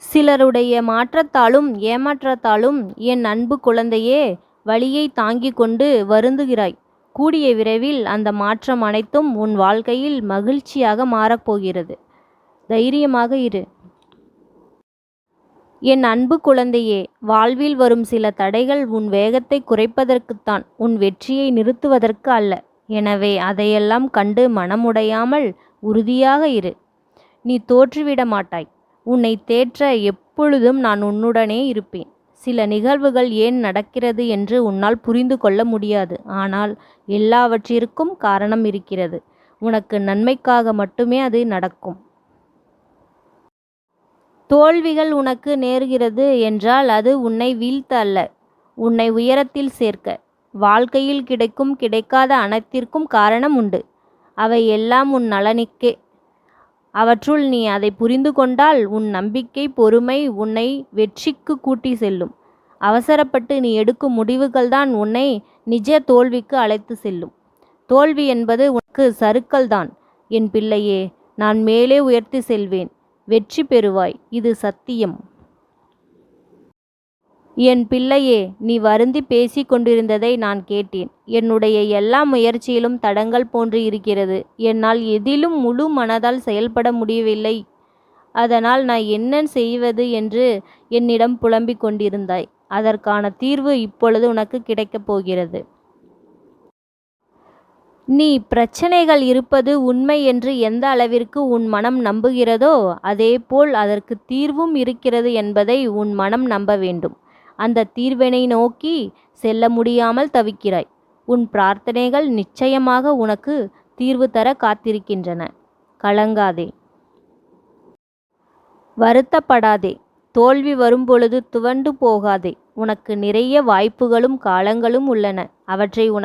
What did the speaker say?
சிலருடைய மாற்றத்தாலும் ஏமாற்றத்தாலும் என் அன்பு குழந்தையே வலியை தாங்கிக் கொண்டு வருந்துகிறாய். கூடிய விரைவில் அந்த மாற்றம் அனைத்தும் உன் வாழ்க்கையில் மகிழ்ச்சியாக மாறப்போகிறது. தைரியமாக இரு. என் அன்பு குழந்தையே, வாழ்வில் வரும் சில தடைகள் உன் வேகத்தை குறைப்பதற்குத்தான், உன் வெற்றியை நிறுத்துவதற்கு அல்ல. எனவே அதையெல்லாம் கண்டு மனமுடையாமல் உறுதியாக இரு. நீ தோற்றுவிட மாட்டாய். உன்னை தேற்ற எப்பொழுதும் நான் உன்னுடனே இருப்பேன். சில நிகழ்வுகள் ஏன் நடக்கிறது என்று உன்னால் புரிந்து கொள்ள முடியாது. ஆனால் எல்லாவற்றிற்கும் காரணம் இருக்கிறது. உனக்கு நன்மைக்காக மட்டுமே அது நடக்கும். தோல்விகள் உனக்கு நேர்கிறது என்றால் அது உன்னை வீழ்த்த அல்ல, உன்னை உயரத்தில் சேர்க்க. வாழ்க்கையில் கிடைக்கும் கிடைக்காத அனைத்திற்கும் காரணம் உண்டு. அவை எல்லாம் உன் நலனுக்கே. அவற்றுள் நீ அதை புரிந்து கொண்டால் உன் நம்பிக்கை, பொறுமை உன்னை வெற்றிக்கு கூட்டி செல்லும். அவசரப்பட்டு நீ எடுக்கும் முடிவுகள்தான் உன்னை நிஜ தோல்விக்கு அழைத்து செல்லும். தோல்வி என்பது உனக்கு சறுக்கல்தான் என் பிள்ளையே. நான் மேலே உயர்த்தி செல்வேன். வெற்றி பெறுவாய். இது சத்தியம். என் பிள்ளையே, நீ வருந்தி பேசிக் கொண்டிருந்ததை நான் கேட்டேன். என்னுடைய எல்லா முயற்சியிலும் தடங்கள் போன்று இருக்கிறது. என்னால் எதிலும் முழு மனதால் செயல்பட முடியவில்லை. அதனால் நான் என்ன செய்வது என்று என்னிடம் புலம்பிக் கொண்டிருந்தாய். அதற்கான தீர்வு இப்பொழுது உனக்கு கிடைக்கப் போகிறது. நீ பிரச்சனைகள் இருப்பது உண்மை என்று எந்த அளவிற்கு உன் மனம் நம்புகிறதோ அதேபோல் அதற்கு தீர்வும் இருக்கிறது என்பதை உன் மனம் நம்ப வேண்டும். அந்த தீர்வினை நோக்கி செல்ல முடியாமல் தவிக்கிறாய். உன் பிரார்த்தனைகள் நிச்சயமாக உனக்கு தீர்வு தர காத்திருக்கின்றன. கலங்காதே, வருத்தப்படாதே. தோல்வி வரும்பொழுது துவண்டு போகாதே. உனக்கு நிறைய வாய்ப்புகளும் காலங்களும் உள்ளன. அவற்றை உனக்கு